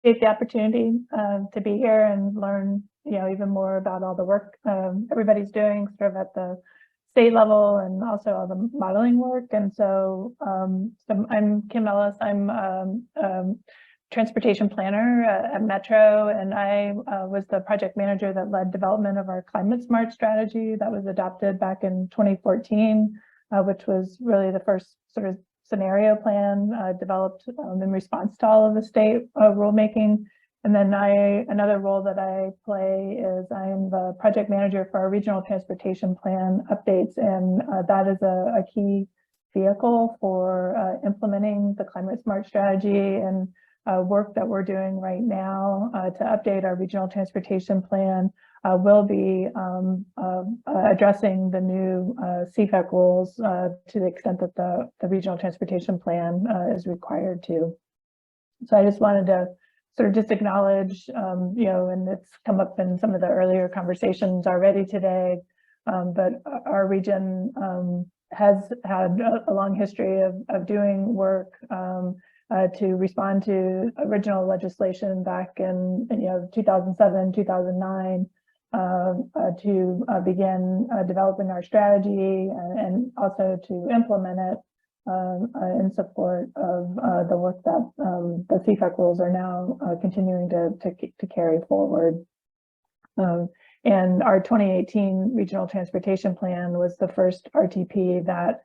appreciate the opportunity to be here and learn, even more about all the work everybody's doing sort of at the state level and also all the modeling work. And so, I'm Kim Ellis. I'm transportation planner at Metro, and I was the project manager that led development of our climate smart strategy that was adopted back in 2014, which was really the first sort of scenario plan developed in response to all of the state rulemaking. And then another role that I play is I'm the project manager for our regional transportation plan updates, and that is a key vehicle for implementing the climate smart strategy and work that we're doing right now to update our regional transportation plan. Will be addressing the new CFEC rules to the extent that the regional transportation plan is required to. So I just wanted to sort of just acknowledge, and it's come up in some of the earlier conversations already today, but our region has had a long history of doing work to respond to original legislation back in 2007, 2009, to begin developing our strategy and also to implement it in support of the work that the CFEC rules are now continuing to carry forward. And our 2018 Regional Transportation Plan was the first RTP that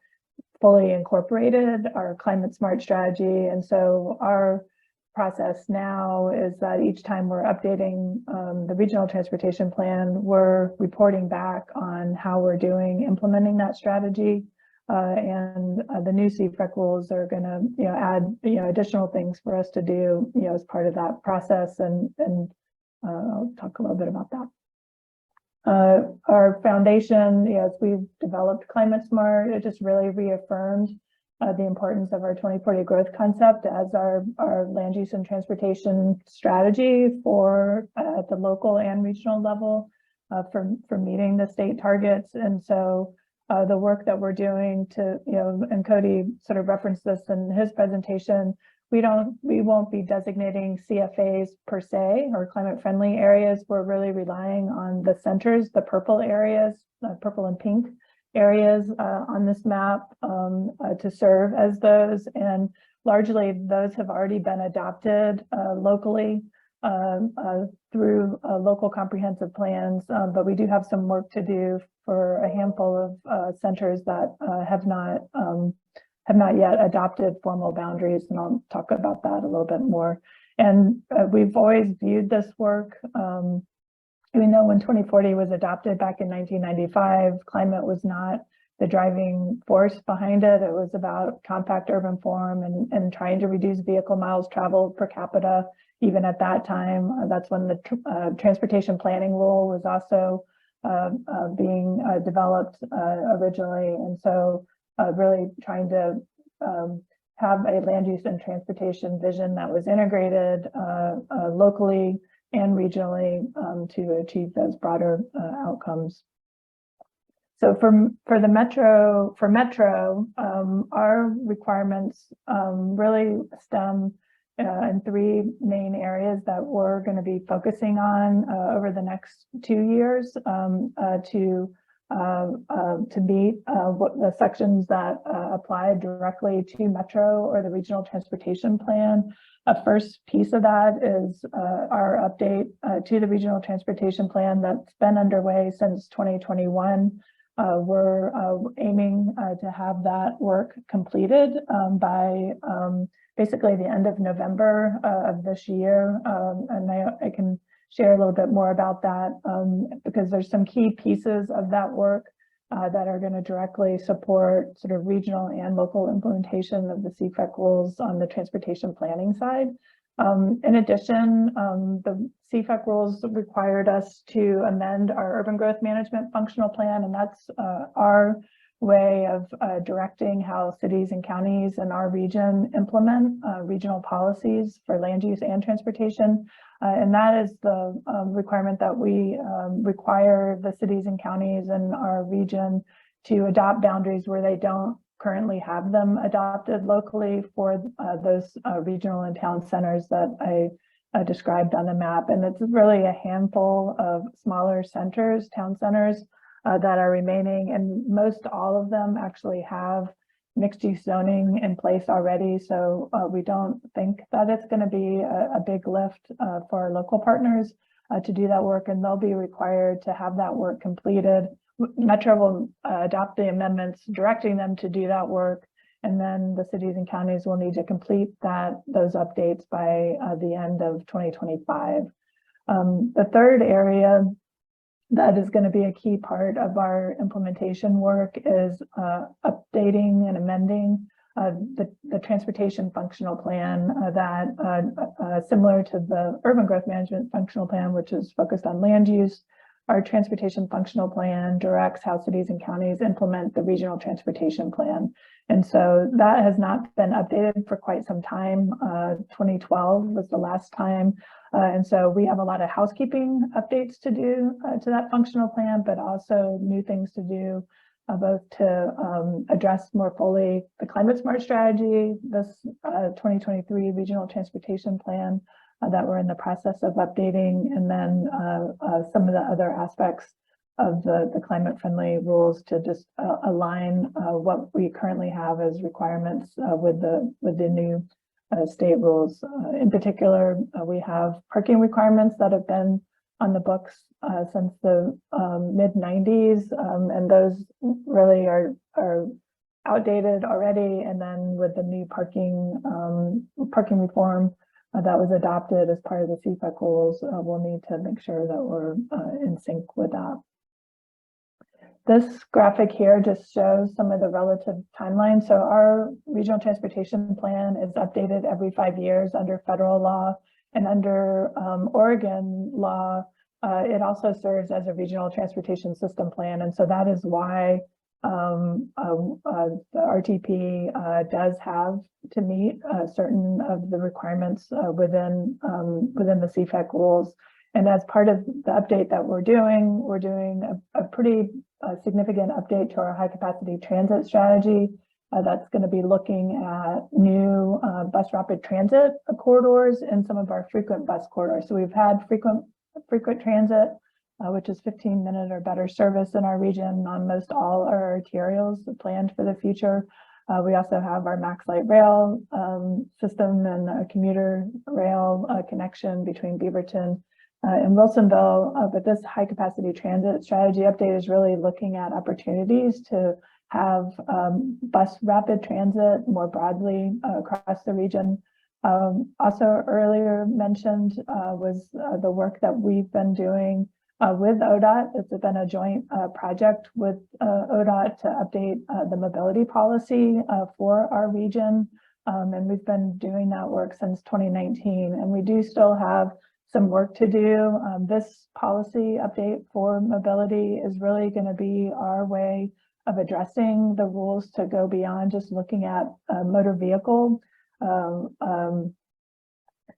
fully incorporated our climate smart strategy. And so our process now is that each time we're updating the regional transportation plan, we're reporting back on how we're doing implementing that strategy. And the new CFEC rules are going to add additional things for us to do as part of that process, and I'll talk a little bit about that. Our foundation, as we've developed Climate Smart, it just really reaffirmed the importance of our 2040 growth concept as our land use and transportation strategy for at the local and regional level for meeting the state targets. And so the work that we're doing to, and Cody sort of referenced this in his presentation, we won't be designating CFAs per se or climate friendly areas. We're really relying on the centers, the purple areas, purple and pink areas on this map to serve as those. And largely those have already been adopted locally through local comprehensive plans, but we do have some work to do for a handful of centers that have not yet adopted formal boundaries, and I'll talk about that a little bit more. And we've always viewed this work, even though when 2040 was adopted back in 1995, climate was not the driving force behind it. It was about compact urban form and trying to reduce vehicle miles traveled per capita. Even at that time, that's when the transportation planning rule was also being developed originally. And so really trying to have a land use and transportation vision that was integrated locally and regionally to achieve those broader outcomes. So for Metro, our requirements really stem in three main areas that we're going to be focusing on over the next 2 years to meet what the sections that apply directly to Metro or the regional transportation plan. A first piece of that is our update to the regional transportation plan that's been underway since 2021. We're aiming to have that work completed by basically the end of November of this year. And I can share a little bit more about that because there's some key pieces of that work that are going to directly support sort of regional and local implementation of the CFEC rules on the transportation planning side. In addition, the CFEC rules required us to amend our urban growth management functional plan, and that's our way of directing how cities and counties in our region implement regional policies for land use and transportation. And that is the requirement that we require the cities and counties in our region to adopt boundaries where they don't currently have them adopted locally for those regional and town centers that described on the map. And it's really a handful of smaller centers, town centers, that are remaining. And most all of them actually have mixed use zoning in place already. So we don't think that it's going to be a big lift for our local partners to do that work. And they'll be required to have that work completed. Metro will adopt the amendments directing them to do that work. And then the cities and counties will need to complete those updates by the end of 2025. The third area that is going to be a key part of our implementation work is updating and amending the transportation functional plan that similar to the urban growth management functional plan, which is focused on land use. Our transportation functional plan directs how cities and counties implement the regional transportation plan. And so that has not been updated for quite some time. 2012 was the last time. And so we have a lot of housekeeping updates to do to that functional plan, but also new things to do both to address more fully the climate smart strategy, this 2023 regional transportation plan that we're in the process of updating, and then some of the other aspects of the climate friendly rules to just align what we currently have as requirements with the new state rules. In particular, we have parking requirements that have been on the books since the mid-90s, and those really are outdated already. And then with the new parking reform that was adopted as part of the CFEC rules, we'll need to make sure that we're in sync with that. This graphic here just shows some of the relative timelines. So our regional transportation plan is updated every 5 years under federal law, and under Oregon law, it also serves as a regional transportation system plan. And so that is why the RTP does have to meet certain of the requirements within the CFEC rules. And as part of the update that we're doing a pretty significant update to our high capacity transit strategy. That's going to be looking at new bus rapid transit corridors and some of our frequent bus corridors. So we've had frequent transit, which is 15-minute or better service in our region on most all our arterials planned for the future. We also have our Max Light Rail system and a commuter rail connection between Beaverton and Wilsonville. But this high capacity transit strategy update is really looking at opportunities to have bus rapid transit more broadly across the region. Also earlier mentioned was the work that we've been doing with ODOT. It's been a joint project with ODOT to update the mobility policy for our region. And we've been doing that work since 2019. And we do still have some work to do. This policy update for mobility is really going to be our way of addressing the rules to go beyond just looking at motor vehicle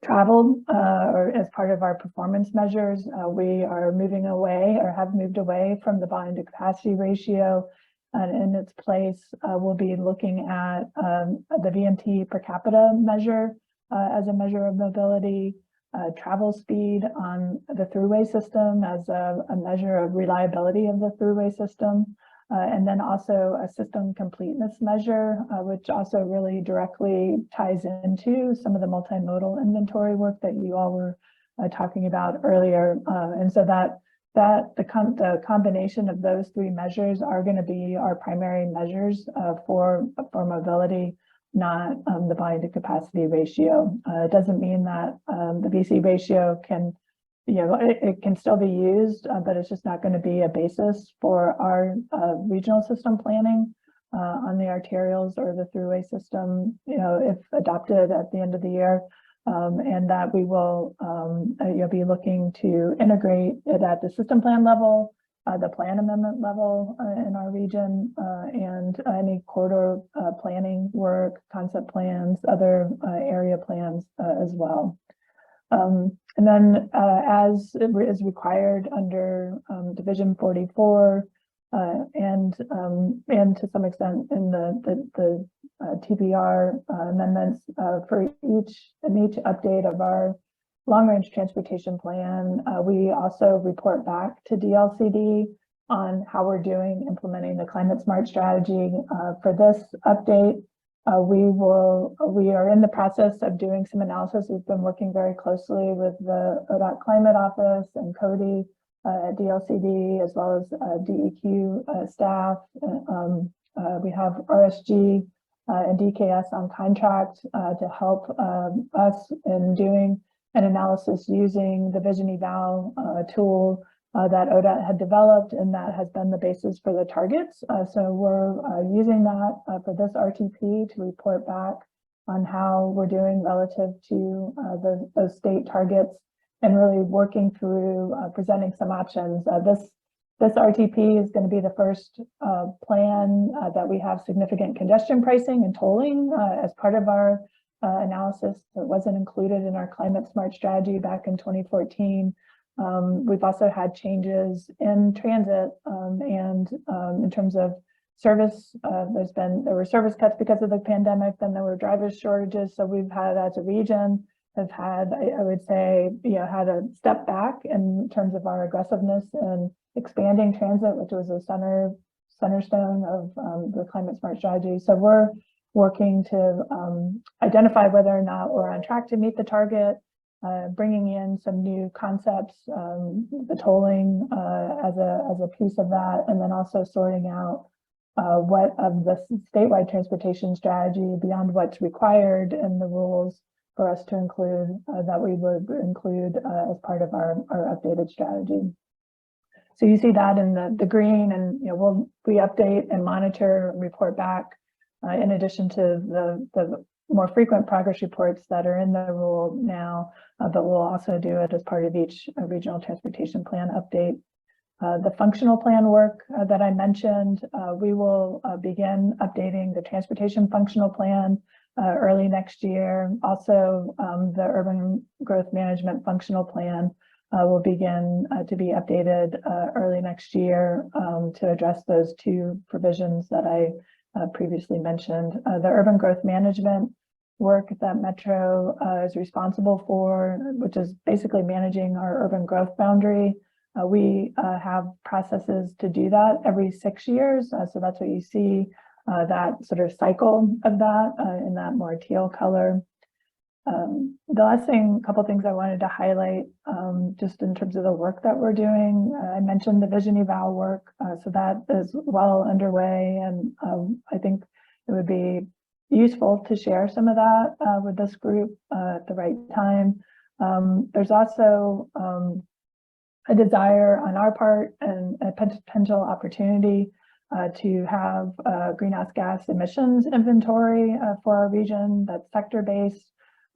travel or as part of our performance measures. We are moving away or have moved away from the volume to capacity ratio, and in its place we'll be looking at the VMT per capita measure as a measure of mobility, travel speed on the thruway system as a measure of reliability of the thruway system, and then also a system completeness measure, which also really directly ties into some of the multimodal inventory work that you all were talking about earlier. And so the combination of those three measures are going to be our primary measures for mobility, not the volume to capacity ratio. It doesn't mean that the VC ratio can, it can still be used, but it's just not going to be a basis for our regional system planning on the arterials or the thruway system, if adopted at the end of the year, and that we will be looking to integrate it at the system plan level, the plan amendment level in our region, and any corridor planning work, concept plans, other area plans as well. And then as is required under Division 44 and to some extent in the TBR amendments for each update of our long-range transportation plan, we also report back to DLCD on how we're doing implementing the climate smart strategy. For this update, we are in the process of doing some analysis. We've been working very closely with the ODOT Climate Office and Cody at DLCD, as well as DEQ staff. We have RSG and DKS on contract to help us in doing an analysis using the vision eval tool that ODOT had developed, and that has been the basis for the targets. So we're using that for this RTP to report back on how we're doing relative to those state targets, and really working through presenting some options. This RTP is going to be the first plan that we have significant congestion pricing and tolling as part of our analysis that wasn't included in our climate smart strategy back in 2014. We've also had changes in transit and in terms of service. There were service cuts because of the pandemic, then there were driver shortages. So we've had, as a region, have had, I would say, had a step back in terms of our aggressiveness in expanding transit, which was a centerstone of the climate smart strategy. So we're working to identify whether or not we're on track to meet the target, bringing in some new concepts, the tolling as a piece of that, and then also sorting out what of the statewide transportation strategy beyond what's required in the rules for us to include that we would include as part of our updated strategy. So you see that in the green, and we update and monitor and report back in addition to the more frequent progress reports that are in the rule now, but we'll also do it as part of each regional transportation plan update. The functional plan work that I mentioned, we will begin updating the transportation functional plan early next year. Also, the urban growth management functional plan will begin to be updated early next year to address those two provisions that I previously mentioned. The urban growth management work that Metro is responsible for, which is basically managing our urban growth boundary. We have processes to do that every 6 years. So that's what you see, that sort of cycle of that in that more teal color. The last thing, couple things I wanted to highlight, just in terms of the work that we're doing. I mentioned the vision eval work, so that is well underway, and I think it would be useful to share some of that with this group at the right time. There's also a desire on our part and a potential opportunity to have a greenhouse gas emissions inventory for our region that's sector-based.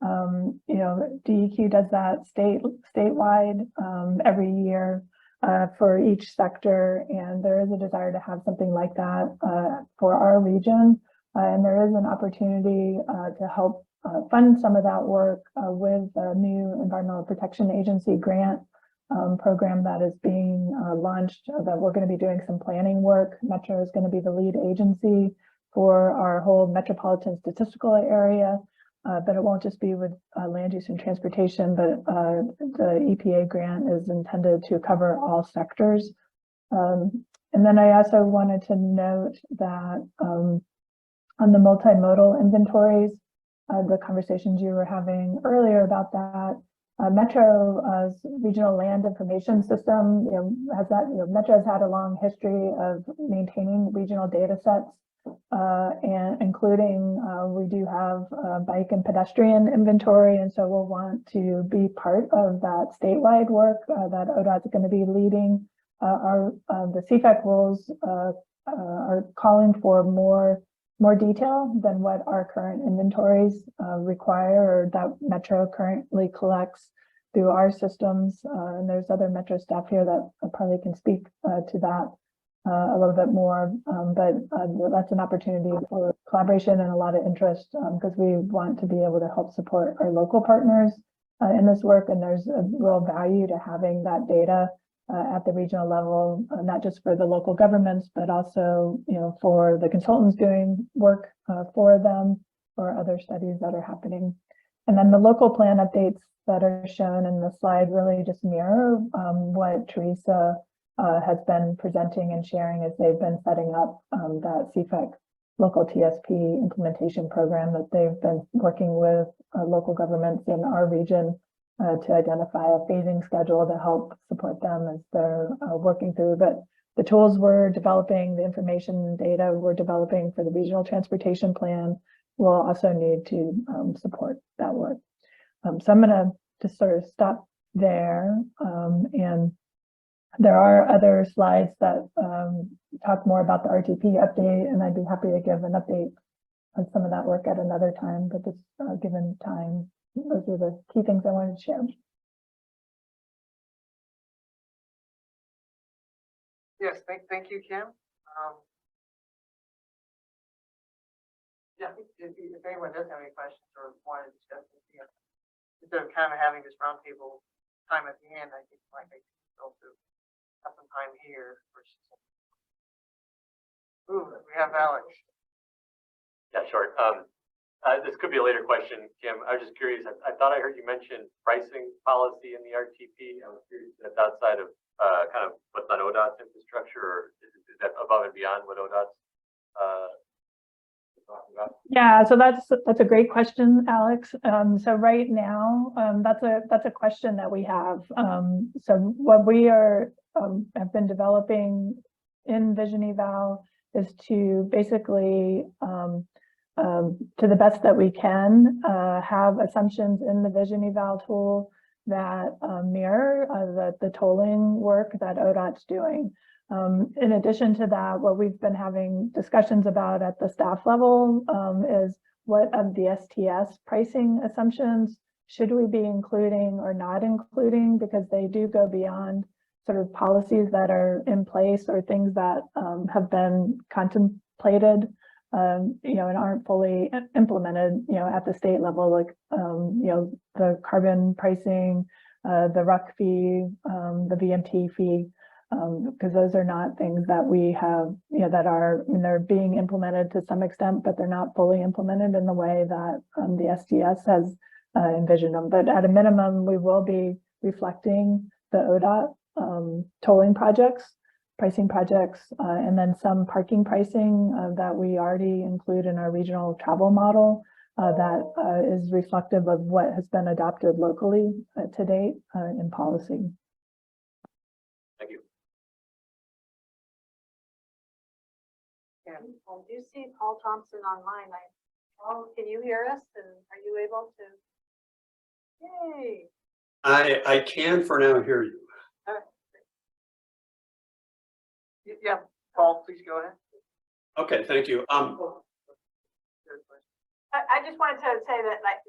DEQ does that statewide every year for each sector, and there is a desire to have something like that for our region. And there is an opportunity to help fund some of that work with a new Environmental Protection Agency grant program that is being launched, that we're going to be doing some planning work. Metro is going to be the lead agency for our whole metropolitan statistical area, but it won't just be with land use and transportation, but the EPA grant is intended to cover all sectors. And then I also wanted to note that on the multimodal inventories, the conversations you were having earlier about that, Metro's regional land information system, has that, Metro has had a long history of maintaining regional data sets, and including, we do have bike and pedestrian inventory, and so we'll want to be part of that statewide work that ODOT is going to be leading. The CFEC rules are calling for more detail than what our current inventories require, or that Metro currently collects through our systems. And there's other Metro staff here that probably can speak to that a little bit more, but that's an opportunity for collaboration and a lot of interest, because we want to be able to help support our local partners in this work, and there's a real value to having that data at the regional level, not just for the local governments, but also, for the consultants doing work for them, or other studies that are happening. And then the local plan updates that are shown in the slide really just mirror what Teresa has been presenting and sharing as they've been setting up that CFEC local TSP implementation program that they've been working with local governments in our region to identify a phasing schedule to help support them as they're working through. But the tools we're developing, the information and data we're developing for the regional transportation plan will also need to support that work. So I'm going to just sort of stop there. And there are other slides that talk more about the RTP update, and I'd be happy to give an update on some of that work at another time, but just given time, those are the key things I wanted to share. Yes, thank you, Kim. Yeah, if anyone does have any questions or want to discuss this, instead of kind of having this roundtable time at the end, I think it might make sense also have some time here. Ooh, we have Alex. Yeah, sure. This could be a later question, Kim. I was just curious. I thought I heard you mention pricing policy in the RTP. I was curious if that's outside of kind of what's on ODOT's infrastructure, or is that above and beyond what ODOT's talking about? Yeah, so that's a great question, Alex. So right now, that's a question that we have. So what we are have been developing in Vision Eval is to basically, to the best that we can, have assumptions in the Vision Eval tool that mirror the tolling work that ODOT's doing. In addition to that, what we've been having discussions about at the staff level is what of the STS pricing assumptions should we be including or not including, because they do go beyond sort of policies that are in place or things that have been contemplated, and aren't fully implemented, at the state level, like, the carbon pricing, the RUC fee, the VMT fee, because those are not things that we have, that are, they're being implemented to some extent, but they're not fully implemented in the way that the STS has envisioned them. But at a minimum, we will be reflecting the ODOT tolling projects, pricing projects, and then some parking pricing that we already include in our regional travel model that is reflective of what has been adopted locally to date in policy. Thank you. I do see Paul Thompson online. Paul, can you hear us? And are you able to? Yay! I can for now hear you. Yeah, Paul, please go ahead. Okay, thank you. I just wanted to say that, like,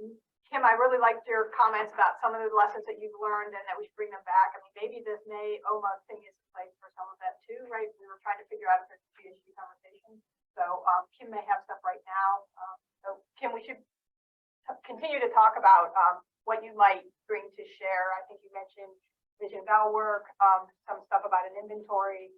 Kim, I really liked your comments about some of the lessons that you've learned and that we should bring them back. I mean, maybe this OMA thing is in place for some of that too, right? We were trying to figure out if there's a PhD conversation. So Kim may have stuff right now. So Kim, we should continue to talk about what you might bring to share. I think you mentioned Vision Eval work, some stuff about an inventory.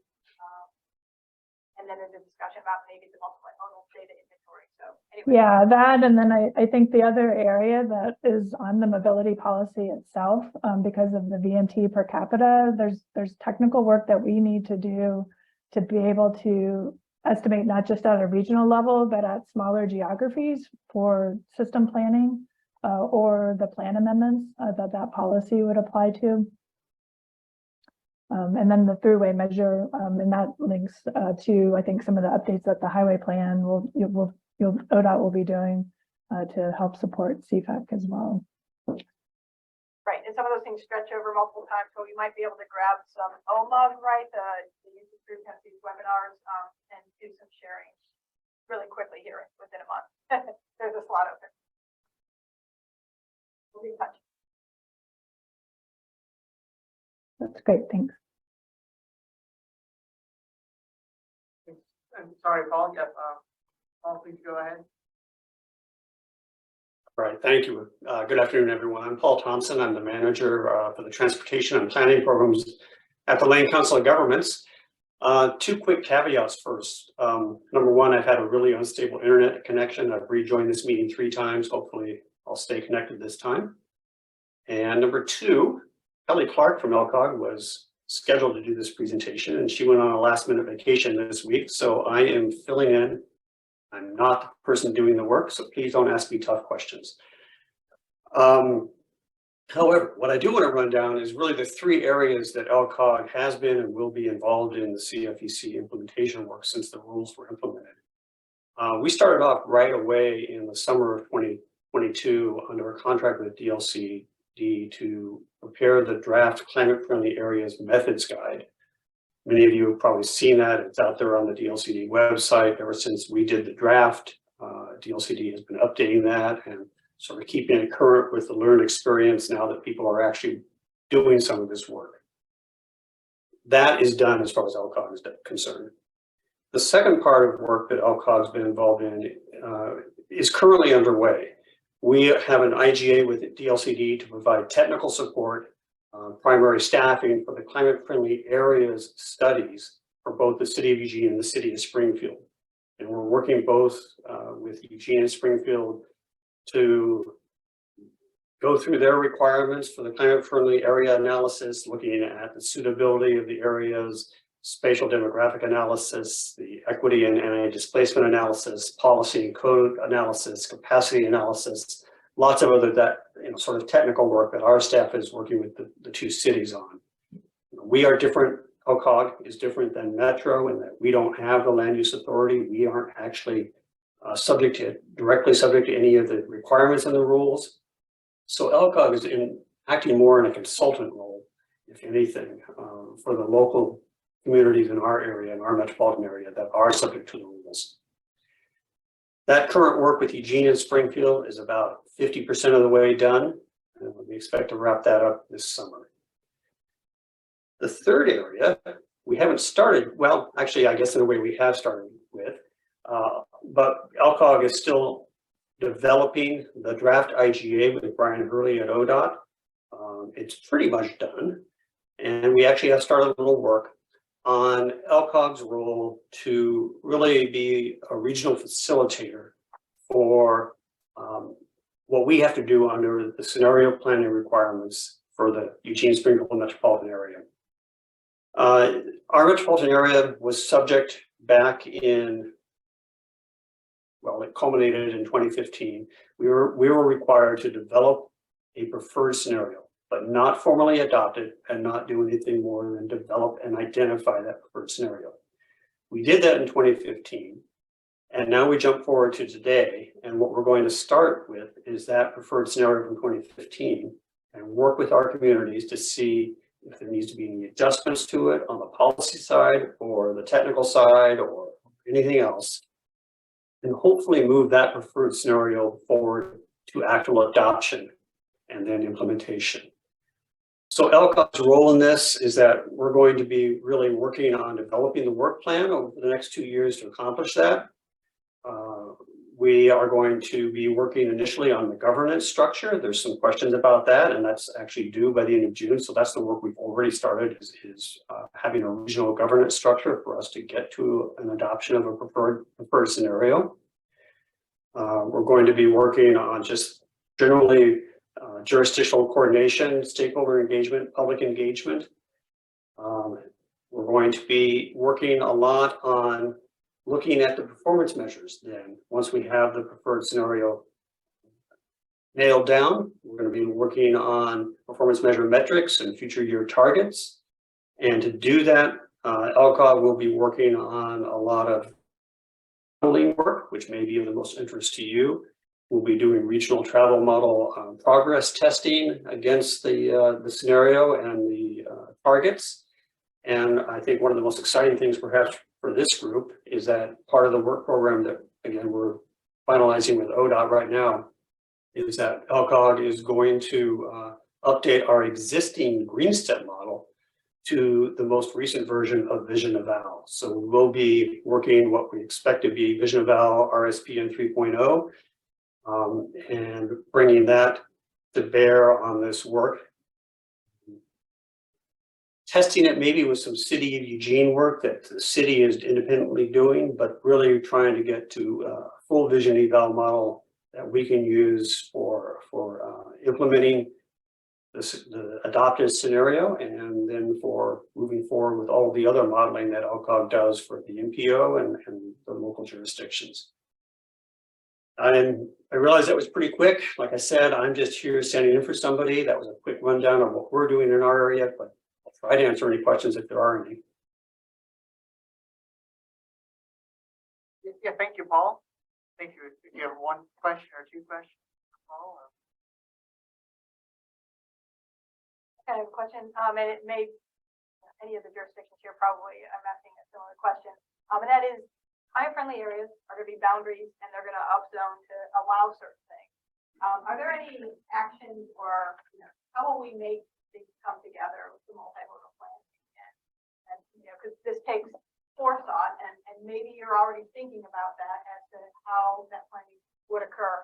And then there's a discussion about maybe the multimodal data inventory. So anyway. Yeah, that, and then I think the other area that is on the mobility policy itself, because of the VMT per capita, there's technical work that we need to do to be able to estimate not just at a regional level, but at smaller geographies for system planning or the plan amendments that policy would apply to. And then the throughway measure, and that links to, I think, some of the updates that the highway plan ODOT will be doing to help support CFEC as well. Right, and some of those things stretch over multiple times, so you might be able to grab some OMA, right? The user group has these webinars and do some sharing really quickly here within a month. There's a slot open. We'll be in touch. That's great, thanks. I'm sorry, Paul. Yep. Paul, please go ahead. All right, thank you. Good afternoon, everyone. I'm Paul Thompson. I'm the manager for the transportation and planning programs at the Lane Council of Governments. Two quick caveats first. Number one, I've had a really unstable internet connection. I've rejoined this meeting 3 times. Hopefully I'll stay connected this time. And number two, Kelly Clark from LCOG was scheduled to do this presentation, and she went on a last-minute vacation this week, so I am filling in. I'm not the person doing the work, so please don't ask me tough questions. However, what I do want to run down is really the three areas that LCOG has been and will be involved in the CFEC implementation work since the rules were implemented. We started off right away in the summer of 2022 under a contract with DLCD to prepare the draft climate-friendly areas methods guide. Many of you have probably seen that. It's out there on the DLCD website. Ever since we did the draft, DLCD has been updating that and sort of keeping it current with the learned experience now that people are actually doing some of this work. That is done as far as LCOG is concerned. The second part of work that LCOG has been involved in is currently underway. We have an IGA with DLCD to provide technical support, primary staffing for the climate-friendly areas studies for both the City of Eugene and the City of Springfield. And we're working both with Eugene and Springfield to go through their requirements for the climate-friendly area analysis, looking at the suitability of the areas, spatial demographic analysis, the equity and anti-displacement analysis, policy and code analysis, capacity analysis, lots of other sort of technical work that our staff is working with the two cities on. We are different. LCOG is different than Metro in that we don't have the land use authority. We aren't actually directly subject to any of the requirements and the rules. So LCOG is acting more in a consultant role, if anything, for the local communities in our area, in our metropolitan area, that are subject to the rules. That current work with Eugene and Springfield is about 50% of the way done, and we expect to wrap that up this summer. The third area, we haven't started, well, actually, I guess in a way we have started with, but LCOG is still developing the draft IGA with Brian Hurley at ODOT. It's pretty much done, and we actually have started a little work on LCOG's role to really be a regional facilitator for what we have to do under the scenario planning requirements for the Eugene Springfield metropolitan area. Our metropolitan area was subject back in, well, it culminated in 2015. We were required to develop a preferred scenario, but not formally adopt it and not do anything more than develop and identify that preferred scenario. We did that in 2015, and now we jump forward to today, and what we're going to start with is that preferred scenario from 2015 and work with our communities to see if there needs to be any adjustments to it on the policy side or the technical side or anything else, and hopefully move that preferred scenario forward to actual adoption and then implementation. So LCOG's role in this is that we're going to be really working on developing the work plan over the next 2 years to accomplish that. We are going to be working initially on the governance structure. There's some questions about that, and that's actually due by the end of June. So that's the work we've already started is having a regional governance structure for us to get to an adoption of a preferred scenario. We're going to be working on just generally jurisdictional coordination, stakeholder engagement, public engagement. We're going to be working a lot on looking at the performance measures then. Once we have the preferred scenario nailed down, we're going to be working on performance measure metrics and future year targets. And to do that, LCOG will be working on a lot of modeling work, which may be of the most interest to you. We'll be doing regional travel model progress testing against the scenario and the targets. And I think one of the most exciting things perhaps for this group is that part of the work program that, again, we're finalizing with ODOT right now is that LCOG is going to update our existing green step model to the most recent version of Vision Eval. So we'll be working what we expect to be Vision Eval RSPN 3.0 and bringing that to bear on this work. Testing it maybe with some City of Eugene work that the city is independently doing, but really trying to get to a full Vision Eval model that we can use for implementing the adopted scenario, and then for moving forward with all the other modeling that LCOG does for the MPO and the local jurisdictions. And I realized that was pretty quick. Like I said, I'm just here standing in for somebody. That was a quick rundown of what we're doing in our area, but I'll try to answer any questions if there are any. Yeah, thank you, Paul. Thank you. If you have one question or two questions, Paul. I have a question, and it may, any of the jurisdictions here probably, I'm asking a similar question. And that is, climate-friendly areas are going to be boundaries, and they're going to upzone to allow certain things. Are there any actions, or how will we make things come together with the multimodal planning? And because this takes forethought, and maybe you're already thinking about that as to how that planning would occur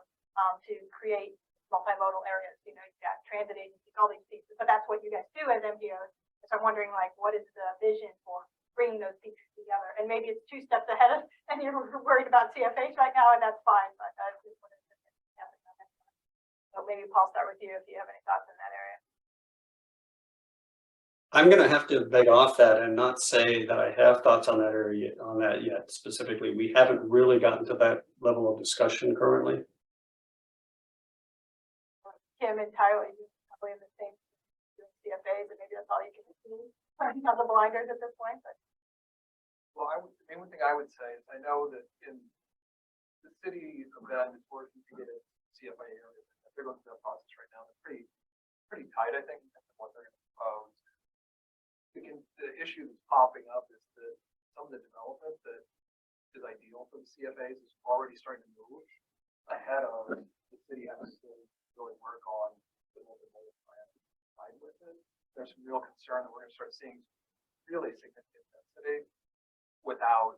to create multimodal areas. You've got transit agencies, all these pieces, but that's what you guys do as MPOs. So I'm wondering, like, what is the vision for bringing those pieces together? And maybe it's 2 steps ahead of, and you're worried about CFH right now, and that's fine. But I just wanted to so maybe Paul, start with you if you have any thoughts in that area. I'm going to have to beg off that and not say that I have thoughts on that area, on that yet specifically. We haven't really gotten to that level of discussion currently. Kim and Tyler, you probably have the same doing CFAs, and maybe that's all you can see. Not the blinders at this point, but. Well, the main thing I would say is I know that in the city of Bend is working to get a CFA area. They're going through that process right now. They're pretty tight, I think, in terms of what they're going to propose. The issue that's popping up is that some of the development that is ideal for the CFAs is already starting to move ahead of the city having to really work on the multimodal plan side with it. There's some real concern that we're going to start seeing really significant density without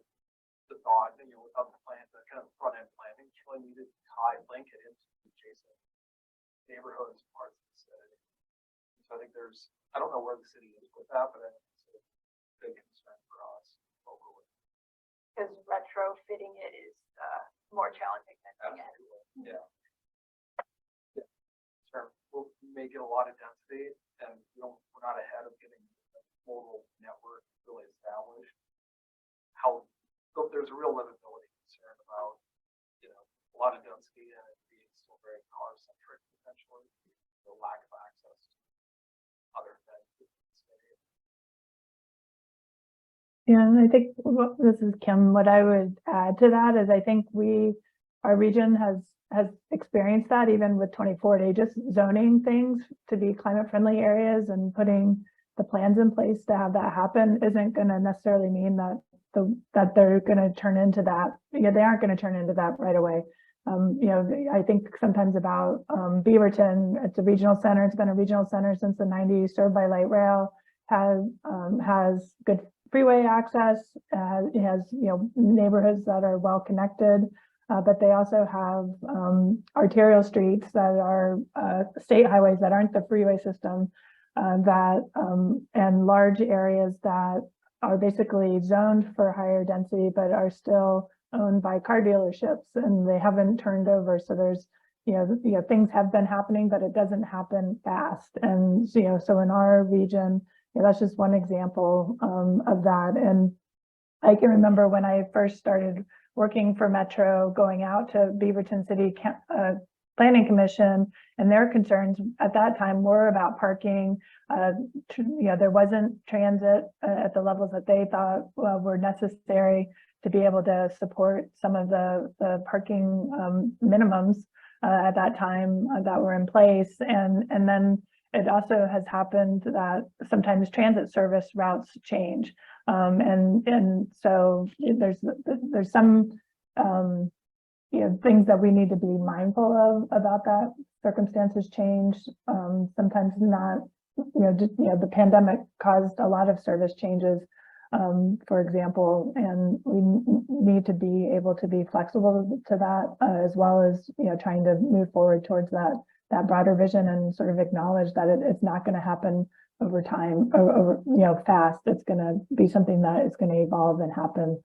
the thought, without the plan, the kind of front end planning. It's really needed to link it into adjacent neighborhoods and parts of the city. So I think I don't know where the city is with that, but I think it's a big concern for us locally. Because retrofitting it is more challenging than Absolutely. Yeah. Sure. We may get a lot of density, and we're not ahead of getting the mobile network really established. So there's a real livability concern about, a lot of density and it being still very car centric potentially, the lack of access to other things. Yeah, and I think this is Kim. What I would add to that is I think our region has experienced that even with 2040, just zoning things to be climate friendly areas and putting the plans in place to have that happen isn't going to necessarily mean that they're going to turn into that. They aren't going to turn into that right away. I think sometimes about Beaverton. It's a regional center. It's been a regional center since the 90s, served by light rail, has good freeway access. It has neighborhoods that are well connected, but they also have arterial streets that are state highways that aren't the freeway system, and large areas that are basically zoned for higher density, but are still owned by car dealerships, and they haven't turned over. So there's, things have been happening, but it doesn't happen fast. And, so in our region, that's just one example of that. And I can remember when I first started working for Metro, going out to Beaverton City Planning Commission, and their concerns at that time were about parking. There wasn't transit at the levels that they thought were necessary to be able to support some of the parking minimums at that time that were in place. And then it also has happened that sometimes transit service routes change. And so there's some things that we need to be mindful of about that. Circumstances change, sometimes not, the pandemic caused a lot of service changes, for example, and we need to be able to be flexible to that, as well as, trying to move forward towards that broader vision and sort of acknowledge that it's not going to happen over time, fast. It's going to be something that is going to evolve and happen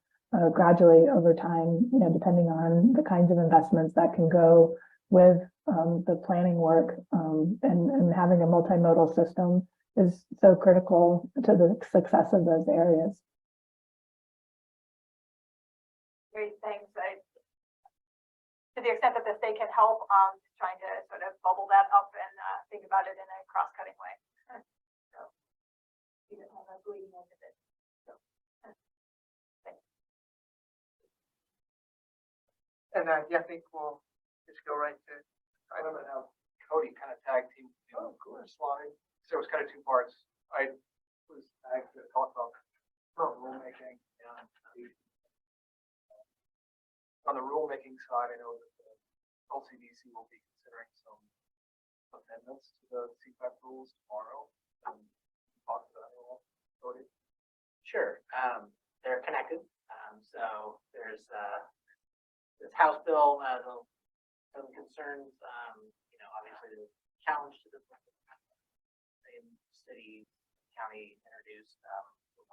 gradually over time, depending on the kinds of investments that can go with the planning work, and having a multimodal system is so critical to the success of those areas. Great, thanks. To the extent that the state can help, trying to sort of bubble that up and think about it in a cross-cutting way. So, even on the bleeding edge of it. So, thanks. And yeah, I think we'll just go right to, I'm gonna have Cody kind of tag team. Oh, cool. Slide. So it was kind of two parts. I was tagged to talk about current rulemaking and on the rulemaking side, I know that the LCDC will be considering some amendments to the CFEC rules tomorrow. Talk about it all, Cody. Sure. They're connected. So there's this House bill, some concerns, obviously the challenge to the in city, county introduced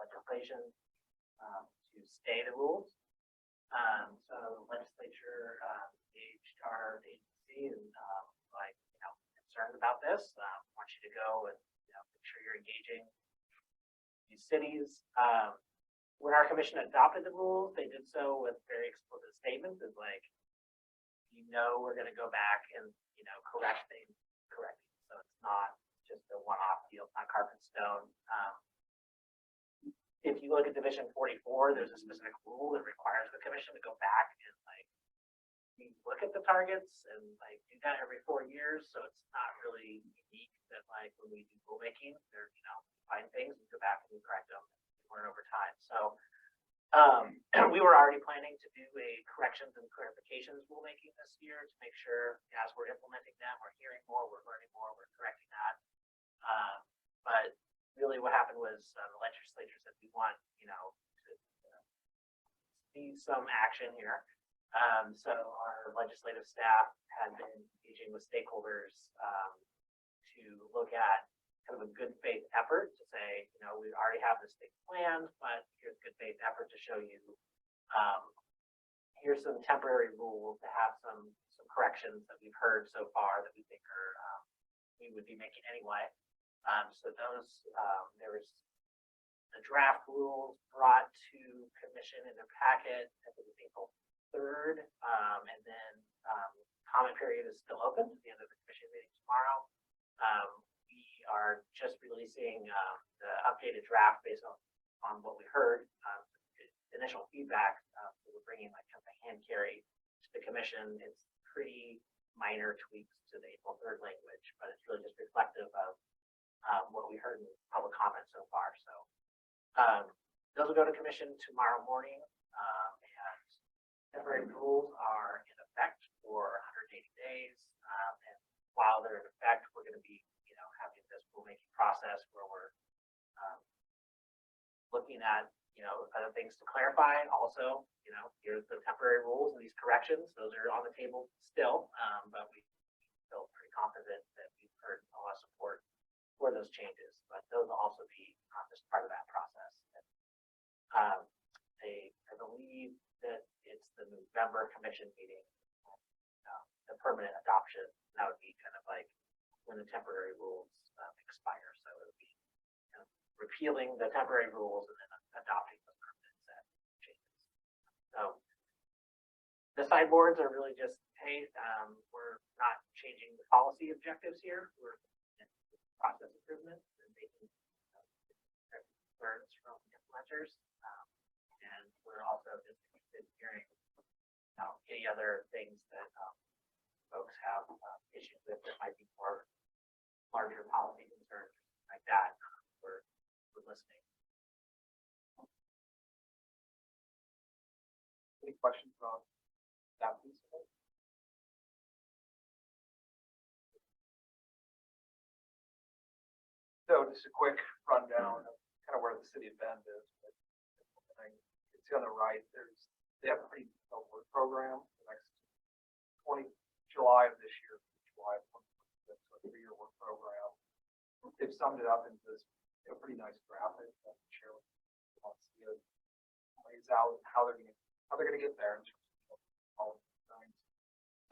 legislation to stay the rules. So the legislature engaged our agency and concerned about this. Want you to go and make sure you're engaging these cities. When our commission adopted the rules, they did so with very explicit statements of we're going to go back and correct things. So it's not just a one-off deal, it's not carved in stone. If you look at Division 44, there's a specific rule that requires the commission to go back and we look at the targets and do that every 4 years. So it's not really unique that when we do rulemaking, there find things and go back and we correct them and learn over time. So we were already planning to do a corrections and clarifications rulemaking this year to make sure as we're implementing them, we're hearing more, we're learning more, we're correcting that. But really what happened was the legislature said we want, to see some action here. So our legislative staff had been engaging with stakeholders to look at kind of a good faith effort to say, we already have this thing planned, but here's good faith effort to show you, here's some temporary rules to have some corrections that we've heard so far that we think are, we would be making anyway. So those, there was the draft rules brought to commission in their packet, I think it's April 3rd, and then comment period is still open at the end of the commission meeting tomorrow. We are just releasing the updated draft based on what we heard, initial feedback. So we're bringing kind of a hand carry to the commission. It's pretty minor tweaks to the April 3rd language, but it's really just reflective of what we heard in public comment so far. So those will go to commission tomorrow morning, and temporary rules are in effect for 180 days. And while they're in effect, we're going to be, having this rulemaking process where we're looking at, other things to clarify. Also, here's the temporary rules and these corrections. Those are on the table still, but we feel pretty confident that we've heard a lot of support for those changes. But those will also be just part of that process. I believe that it's the November commission meeting, the permanent adoption. That would be kind of when the temporary rules expire. So it would be repealing the temporary rules and then adopting the permanent set changes. So the sideboards are really just, hey, we're not changing the policy objectives here. We're in process improvement and making concerns from implementers. And we're also just interested in hearing any other things that folks have issues with that might be more larger policy concerns like that. We're listening. Any questions on that piece of it? So just a quick rundown of kind of where the city of Bend is. You can see on the right, they have a pretty detailed work program for the next July of this year, July of 2026, so a 3-year work program. They've summed it up into this pretty nice graphic that I can share with you. It lays out how they're going to get there in terms of all of these things.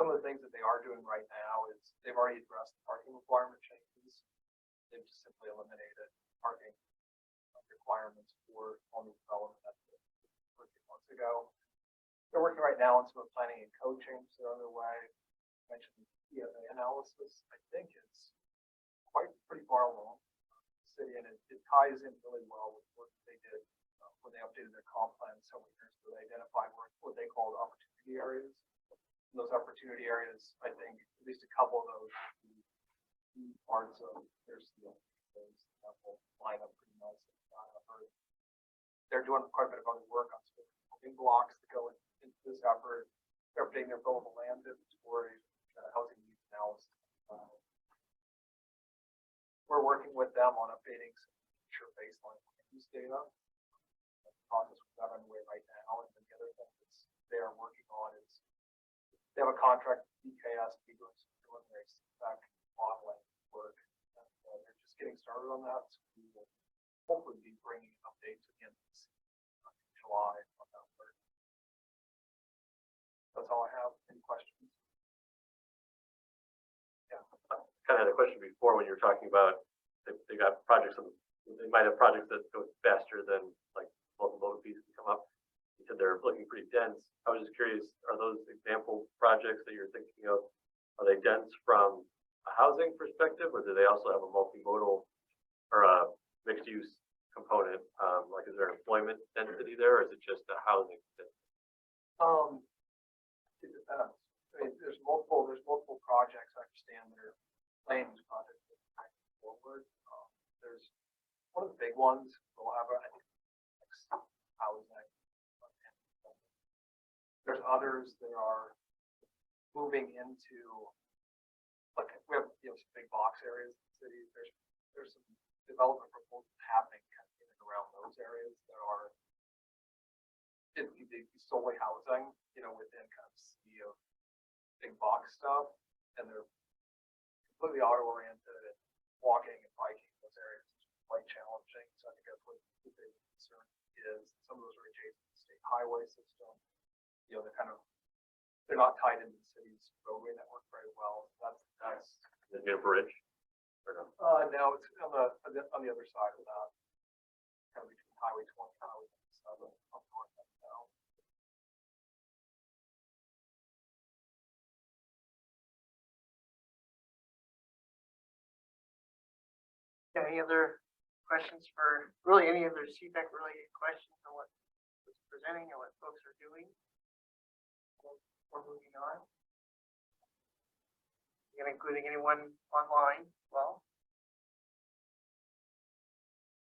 some of the things that they are doing right now is they've already addressed the parking requirement changes. They've just simply eliminated parking requirements for all new development that was 13 months ago. They're working right now on some of the planning and code changes that are underway. I mentioned the CFA analysis, I think it's pretty far along in the city, and it ties in really well with what they did when they updated their comp plan so many years ago. They identified what they called opportunity areas. And those opportunity areas, I think, at least a couple of those parts of their steel that will line up pretty nicely. They're doing quite a bit of other work on building blocks that go into this effort. They're updating their buildable land inventory, housing needs analysis. We're working with them on updating some future baseline use data. The process we've got underway right now, and then the other thing that they are working on is they have a contract with DKS to be doing some preliminary CFEC modeling work. And, they're just getting started on that. So we will hopefully be bringing updates again in July on that work. That's all I have. Any questions? Yeah. Kind of had a question before when you were talking about they got projects, they might have projects that go faster than like multiple pieces come up. You said they're looking pretty dense. I was just curious, are those example projects that you're thinking of, are they dense from a housing perspective, or do they also have a multimodal or a mixed use component? Like, is there employment density there, or is it just a housing density? It depends. I mean, there's multiple projects I understand that are planning these projects forward. There's one of the big ones will have, I think, housing. There's others that are moving into, like, we have, some big box areas in the city. There's some development proposals happening kind of in and around those areas that are solely housing, within kind of sea of big box stuff, and they're completely auto oriented, and walking and biking in those areas is quite challenging. So I think that's what the big concern is. Some of those are adjacent to the state highway system. They're not tied into the city's roadway network very well. That's Is it a bridge? Or no? no, it's on the other side of that, kind of between Highway 20 and Highway 7 up north and down. Any other questions for, really any other CFEC related questions on what's presenting and what folks are doing? We're moving on. Including anyone online? Well,